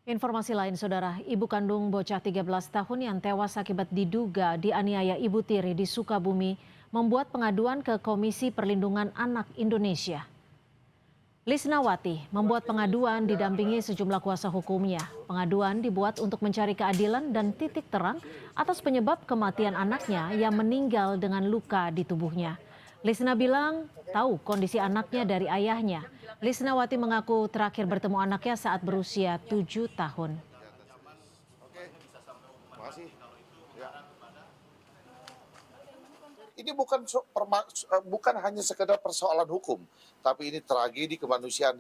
Informasi lain, Saudara, ibu kandung bocah 13 tahun yang tewas akibat diduga dianiaya ibu tiri di Sukabumi membuat pengaduan ke Komisi Perlindungan Anak Indonesia. Lisnawati membuat pengaduan didampingi sejumlah kuasa hukumnya. Pengaduan dibuat untuk mencari keadilan dan titik terang atas penyebab kematian anaknya yang meninggal dengan luka di tubuhnya. Lisna bilang tahu kondisi anaknya dari ayahnya. Lisnawati mengaku terakhir bertemu anaknya saat berusia 7 tahun. Makasih. Ya. Ini bukan hanya sekedar persoalan hukum, tapi ini tragedi kemanusiaan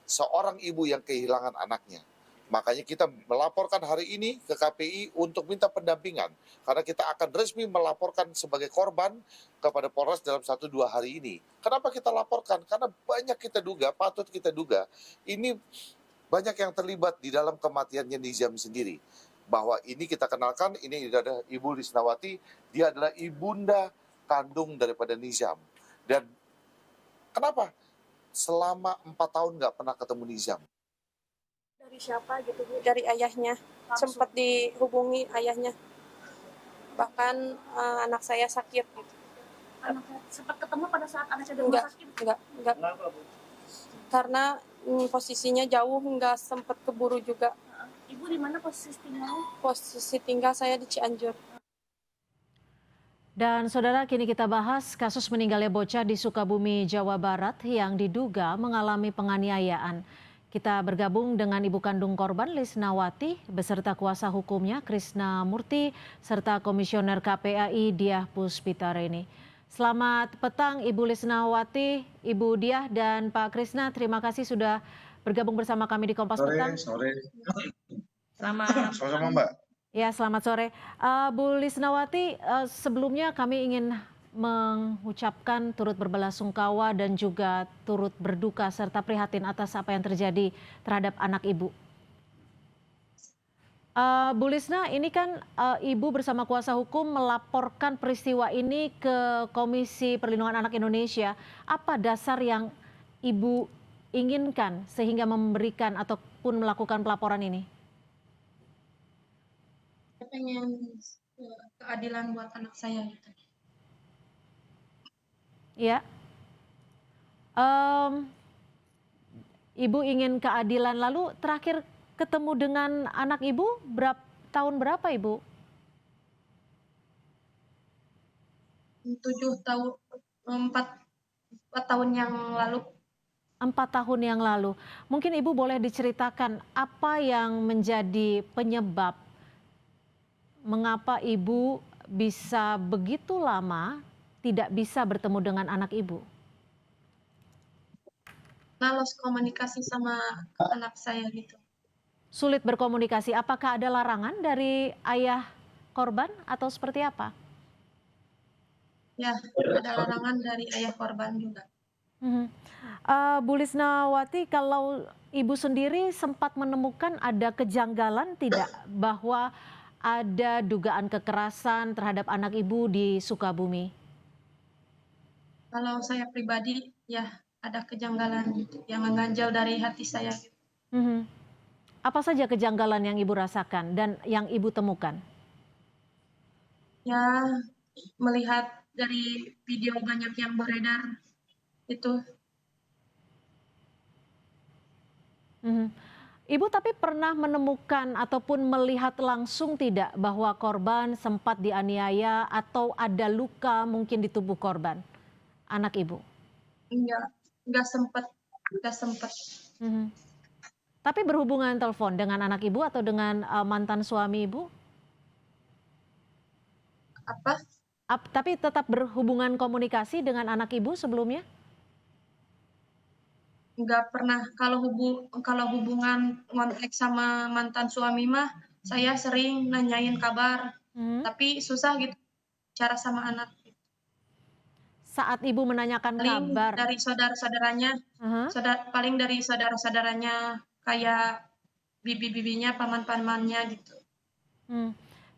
seorang ibu yang kehilangan anaknya. Makanya kita melaporkan hari ini ke KPI untuk minta pendampingan. Karena kita akan resmi melaporkan sebagai korban kepada Polres dalam 1-2 hari ini. Kenapa kita laporkan? Karena banyak kita duga, patut kita duga, ini banyak yang terlibat di dalam kematiannya Nizam sendiri. Bahwa ini kita kenalkan, ini adalah Ibu Lisnawati, dia adalah ibunda kandung daripada Nizam. Dan kenapa? Selama 4 tahun nggak pernah ketemu Nizam. Dari siapa gitu Bu? Dari ayahnya. Sempat dihubungi ayahnya. Bahkan anak saya sakit gitu. Anaknya sempat ketemu pada saat anaknya di rumah sakit? Enggak. Kenapa, Bu? Karena posisinya jauh, nggak sempat keburu juga. Ibu di mana posisi tinggalnya? Posisi tinggal saya di Cianjur. Dan saudara, kini kita bahas kasus meninggalnya bocah di Sukabumi, Jawa Barat yang diduga mengalami penganiayaan. Kita bergabung dengan ibu kandung korban Lisnawati beserta kuasa hukumnya Krishna Murti serta Komisioner KPAI Diah Puspitareni. Selamat petang Ibu Lisnawati, Ibu Diah dan Pak Krishna, terima kasih sudah bergabung bersama kami di Kompas Petang. Sore. Selamat Sama-sama Mbak. Ya, selamat sore. Bu Lisnawati, sebelumnya kami ingin mengucapkan turut berbelasungkawa dan juga turut berduka serta prihatin atas apa yang terjadi terhadap anak Ibu. Bu Lisna, ini kan Ibu bersama kuasa hukum melaporkan peristiwa ini ke Komisi Perlindungan Anak Indonesia. Apa dasar yang Ibu inginkan sehingga memberikan ataupun melakukan pelaporan ini? Saya pengen keadilan buat anak saya gitu. Ya. Ibu ingin keadilan, lalu terakhir ketemu dengan anak Ibu tahun berapa Ibu? 4 tahun yang lalu. 4 tahun yang lalu. Mungkin Ibu boleh diceritakan apa yang menjadi penyebab mengapa Ibu bisa begitu lama tidak bisa bertemu dengan anak Ibu? Lost komunikasi sama anak saya gitu. Sulit berkomunikasi, apakah ada larangan dari ayah korban atau seperti apa? Ya, ada larangan dari ayah korban juga. Bu Lisnawati, kalau Ibu sendiri sempat menemukan ada kejanggalan tidak bahwa ada dugaan kekerasan terhadap anak Ibu di Sukabumi? Kalau saya pribadi, ya ada kejanggalan gitu, yang mengganjal dari hati saya. Apa saja kejanggalan yang Ibu rasakan dan yang Ibu temukan? Ya, melihat dari video banyak yang beredar itu. Ibu tapi pernah menemukan ataupun melihat langsung tidak bahwa korban sempat dianiaya atau ada luka mungkin di tubuh korban, anak Ibu? Enggak sempat. Tapi berhubungan telepon dengan anak Ibu atau dengan mantan suami Ibu? Apa? Tapi tetap berhubungan komunikasi dengan anak Ibu sebelumnya? Enggak pernah. Kalau hubungan kontak sama mantan suami mah, saya sering nanyain kabar, tapi susah gitu cara sama anak. Saat Ibu menanyakan kabar, Dari saudara-saudaranya, paling dari saudara-saudaranya kayak bibi-bibinya, paman-pamannya gitu.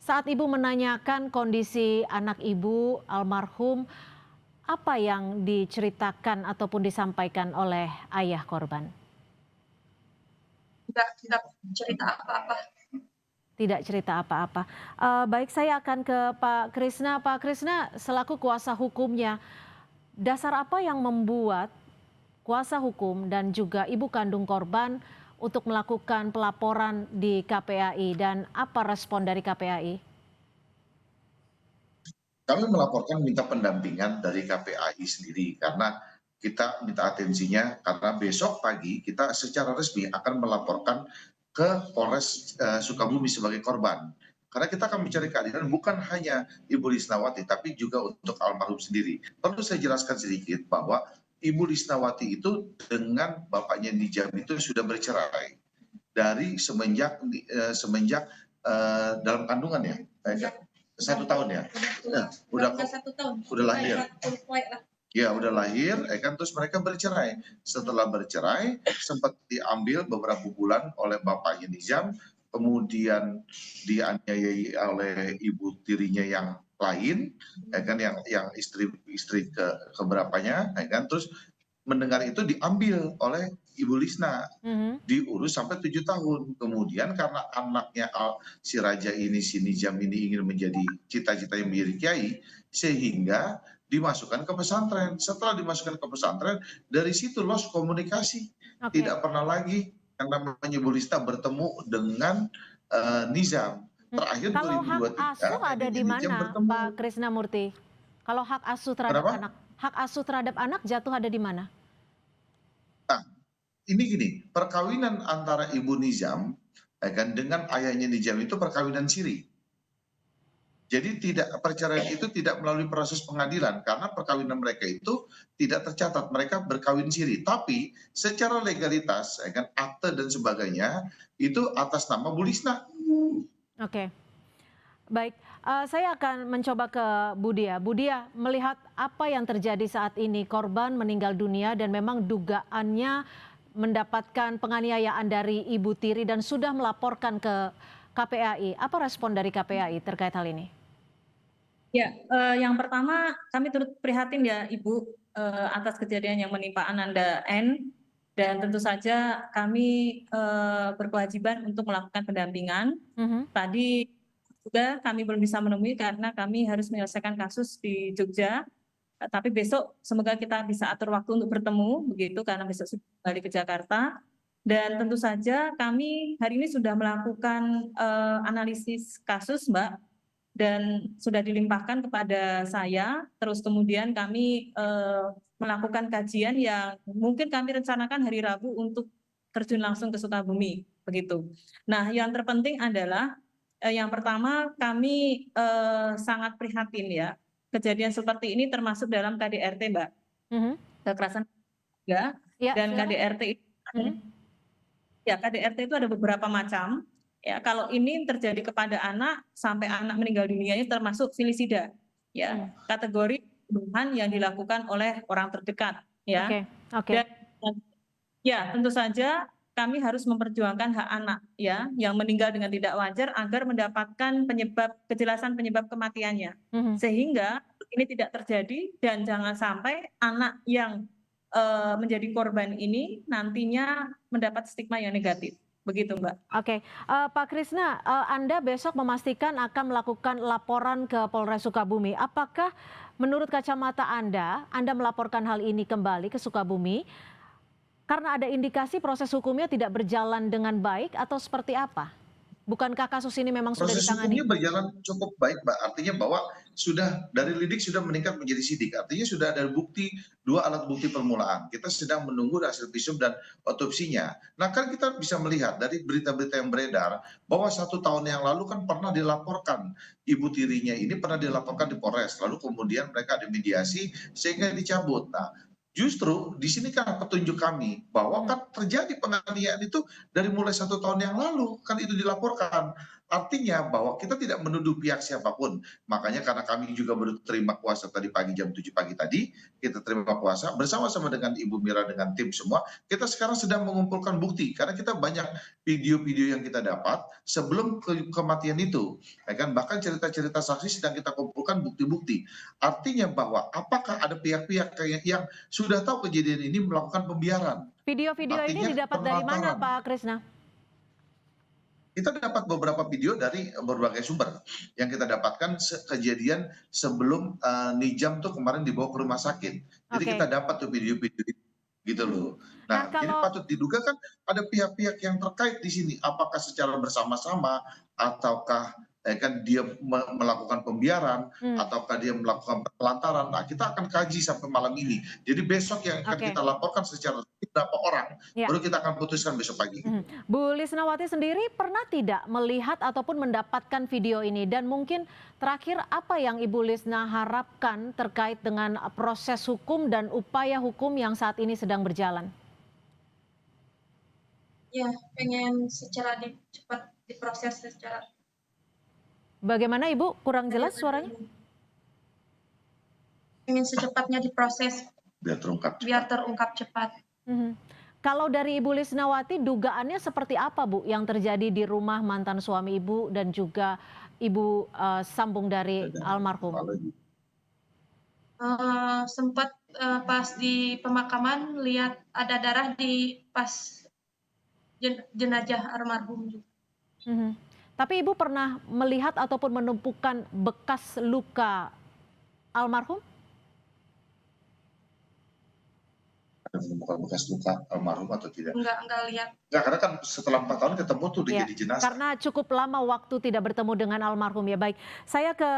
saat Ibu menanyakan kondisi anak Ibu almarhum, apa yang diceritakan ataupun disampaikan oleh ayah korban? tidak cerita apa-apa. Tidak cerita apa-apa. Baik, saya akan ke Pak Krisna. Pak Krisna, selaku kuasa hukumnya, dasar apa yang membuat kuasa hukum dan juga ibu kandung korban untuk melakukan pelaporan di KPAI dan apa respon dari KPAI? Kami melaporkan minta pendampingan dari KPAI sendiri karena kita minta atensinya karena besok pagi kita secara resmi akan melaporkan ke Polres Sukabumi sebagai korban. Karena kita akan mencari keadilan bukan hanya Ibu Lisnawati tapi juga untuk almarhum sendiri. Perlu saya jelaskan sedikit bahwa Ibu Lisnawati itu dengan bapaknya Nijam itu sudah bercerai dari semenjak dalam kandungan ya. 1 tahun ya. Nah, udah 1 tahun. udah lahir. Ya, udah lahir, terus mereka bercerai. Setelah bercerai, sempat diambil beberapa bulan oleh bapaknya Nizam, kemudian dianiayai oleh ibu tirinya yang lain, yang istri keberapanya, terus mendengar itu diambil oleh Ibu Lisna, diurus sampai 7 tahun. Kemudian karena anaknya si Raja ini, si Nizam ini ingin menjadi cita-citanya menjadi kiai, sehingga dimasukkan ke pesantren. Setelah dimasukkan ke pesantren, dari situ lost komunikasi. Tidak pernah lagi yang namanya Ibu Lisna bertemu dengan Nizam. Terakhir Kalau 2023. hak asuh ada di mana, Pak Krisnamurti? Kalau hak asuh terhadap anak, hak asuh terhadap anak jatuh ada di mana? Nah, ini gini, perkawinan antara Ibu Nizam dengan ayahnya Nizam itu perkawinan siri. Jadi perceraian itu tidak melalui proses pengadilan karena perkawinan mereka itu tidak tercatat, mereka berkawin siri. Tapi secara legalitas, akte dan sebagainya itu atas nama Bu Lisna. Oke, baik. Saya akan mencoba ke Budia. Budia, melihat apa yang terjadi saat ini, korban meninggal dunia dan memang dugaannya mendapatkan penganiayaan dari ibu tiri dan sudah melaporkan ke KPAI. Apa respon dari KPAI terkait hal ini? Ya, yang pertama kami turut prihatin ya Ibu atas kejadian yang menimpa Ananda N. Dan tentu saja kami berkewajiban untuk melakukan pendampingan. Tadi juga kami belum bisa menemui karena kami harus menyelesaikan kasus di Jogja. Tapi besok semoga kita bisa atur waktu untuk bertemu begitu karena besok sudah kembali ke Jakarta. Dan tentu saja kami hari ini sudah melakukan analisis kasus, Mbak, dan sudah dilimpahkan kepada saya. Terus kemudian kami melakukan kajian yang mungkin kami rencanakan hari Rabu untuk terjun langsung ke Sukabumi begitu. Nah, yang terpenting adalah yang pertama kami sangat prihatin ya. Kejadian seperti ini termasuk dalam KDRT, Mbak. Kekerasan keluarga dan KDRT itu ya, KDRT itu ada beberapa macam. Ya, kalau ini terjadi kepada anak sampai anak meninggal dunianya termasuk filisida. Ya, kategori pembunuhan yang dilakukan oleh orang terdekat. Ya, dan ya tentu saja kami harus memperjuangkan hak anak ya yang meninggal dengan tidak wajar agar mendapatkan kejelasan penyebab kematiannya. Sehingga ini tidak terjadi dan jangan sampai anak yang menjadi korban ini nantinya mendapat stigma yang negatif. Begitu, Mbak. Oke, Pak Krisna, Anda besok memastikan akan melakukan laporan ke Polres Sukabumi. Apakah menurut kacamata Anda melaporkan hal ini kembali ke Sukabumi karena ada indikasi proses hukumnya tidak berjalan dengan baik atau seperti apa? Bukankah kasus ini memang sudah ditangani? Proses hukumnya berjalan cukup baik, Mbak. Artinya bahwa sudah dari lidik sudah meningkat menjadi sidik. Artinya sudah ada bukti, 2 alat bukti permulaan. Kita sedang menunggu hasil visum dan otopsinya. Nah, kan kita bisa melihat dari berita-berita yang beredar bahwa 1 tahun yang lalu kan pernah dilaporkan ibu tirinya ini pernah dilaporkan di Polres. Lalu kemudian mereka ada mediasi sehingga dicabut. Nah, justru di sini kan petunjuk kami bahwa kan terjadi penganiayaan itu dari mulai 1 tahun yang lalu kan itu dilaporkan. Artinya bahwa kita tidak menuduh pihak siapapun. Makanya karena kami juga baru terima kuasa tadi pagi jam 7 pagi tadi, kita terima kuasa bersama-sama dengan Ibu Mira dengan tim semua. Kita sekarang sedang mengumpulkan bukti karena kita banyak video-video yang kita dapat sebelum kematian itu. Bahkan cerita-cerita saksi sedang kita kumpulkan bukti-bukti. Artinya bahwa apakah ada pihak-pihak yang sudah tahu kejadian ini melakukan pembiaran. Video-video ini didapat dari mana, Pak Krisna? Kita dapat beberapa video dari berbagai sumber yang kita dapatkan kejadian sebelum Nijam tuh kemarin dibawa ke rumah sakit. Jadi Oke. kita dapat tuh video-video itu, gitu loh. Nah, Nah, jadi patut diduga kan ada pihak-pihak yang terkait di sini. Apakah secara bersama-sama ataukah kan dia melakukan pembiaran ataukah dia melakukan penelantaran. Nah, kita akan kaji sampai malam ini. Jadi besok yang akan Oke. kita laporkan secara berapa orang, Ya. baru kita akan putuskan besok pagi. Bu Lisnawati sendiri pernah tidak melihat ataupun mendapatkan video ini? Dan mungkin terakhir apa yang Ibu Lisna harapkan terkait dengan proses hukum dan upaya hukum yang saat ini sedang berjalan? Ya, pengen cepat diproses secara. Bagaimana Ibu? Kurang jelas suaranya? Pengen secepatnya diproses Biar terungkap cepat. Kalau dari Ibu Lisnawati, dugaannya seperti apa Bu yang terjadi di rumah mantan suami Ibu dan juga Ibu sambung dari almarhum? Sempat pas di pemakaman lihat ada darah di pas jenazah almarhum juga. Tapi Ibu pernah melihat ataupun menumpukan bekas luka almarhum? Ada menemukan bekas luka almarhum atau tidak? Enggak lihat. Enggak, karena kan setelah 4 tahun ketemu tuh dia Ya, jadi jenazah. karena cukup lama waktu tidak bertemu dengan almarhum ya. Baik, saya ke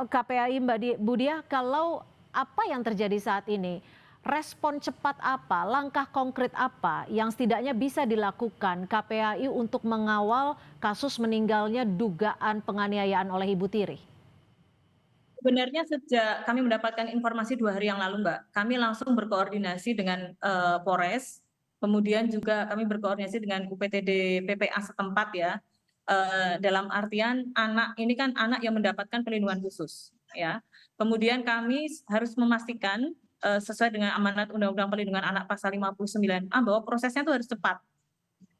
KPAI Bu Diah, kalau apa yang terjadi saat ini, respon cepat apa, langkah konkret apa yang setidaknya bisa dilakukan KPAI untuk mengawal kasus meninggalnya dugaan penganiayaan oleh Ibu Tiri? Sebenarnya sejak kami mendapatkan informasi 2 hari yang lalu, Mbak, kami langsung berkoordinasi dengan Polres, kemudian juga kami berkoordinasi dengan UPTD PPA setempat ya. Dalam artian anak ini kan anak yang mendapatkan perlindungan khusus, ya. Kemudian kami harus memastikan sesuai dengan amanat Undang-Undang Perlindungan Anak Pasal 59A bahwa prosesnya itu harus cepat.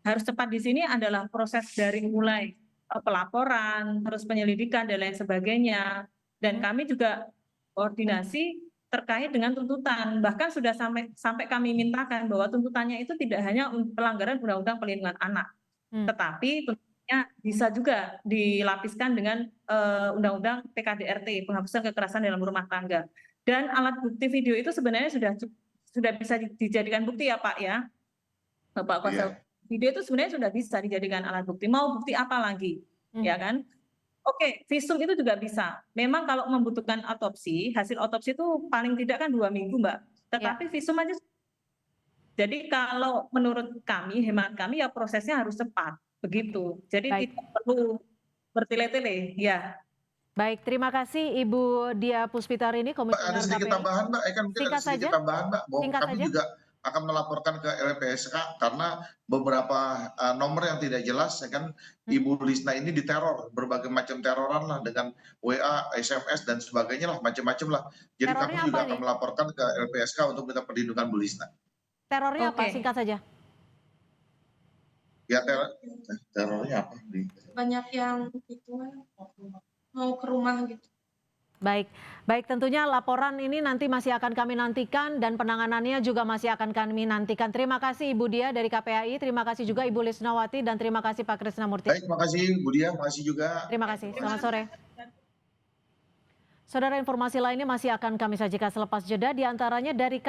Harus cepat di sini adalah proses dari mulai pelaporan, terus penyelidikan dan lain sebagainya. Dan kami juga koordinasi terkait dengan tuntutan. Bahkan sudah sampai kami mintakan bahwa tuntutannya itu tidak hanya pelanggaran Undang-Undang Perlindungan Anak, tetapi tentunya bisa juga dilapiskan dengan Undang-Undang PKDRT, penghapusan kekerasan dalam rumah tangga. Dan alat bukti video itu sebenarnya sudah bisa dijadikan bukti ya Pak ya, Bapak Kuasa. Video itu sebenarnya sudah bisa dijadikan alat bukti. Mau bukti apa lagi, ya kan? Oke, visum itu juga bisa. Memang kalau membutuhkan otopsi, hasil otopsi itu paling tidak kan 2 minggu, Mbak. Tetapi visum aja. Jadi kalau menurut kami, hemat kami ya prosesnya harus cepat, begitu. Jadi tidak perlu bertele-tele, ya. Baik, terima kasih Ibu Diah Puspitarini, Komisioner KPAI. Ada sedikit tambahan, Mbak. Singkat saja. Tambahan, Mbak. Kami juga akan melaporkan ke LPSK karena beberapa nomor yang tidak jelas, ya kan, Ibu Lisna ini diteror, berbagai macam teroran lah dengan WA, SMS dan sebagainya lah, macam-macam lah. Jadi kami juga akan melaporkan ke LPSK untuk minta perlindungan Bu Lisna. Terornya apa? Singkat saja. Ya terornya apa? Banyak yang itu mau ke rumah gitu. Baik, tentunya laporan ini nanti masih akan kami nantikan dan penanganannya juga masih akan kami nantikan. Terima kasih Ibu Diah dari KPAI, terima kasih juga Ibu Lisnawati dan terima kasih Pak Krisnamurti. Baik, terima kasih Bu Diah, terima kasih juga. Terima kasih, selamat sore. Saudara, informasi lainnya masih akan kami sajikan selepas jeda, diantaranya dari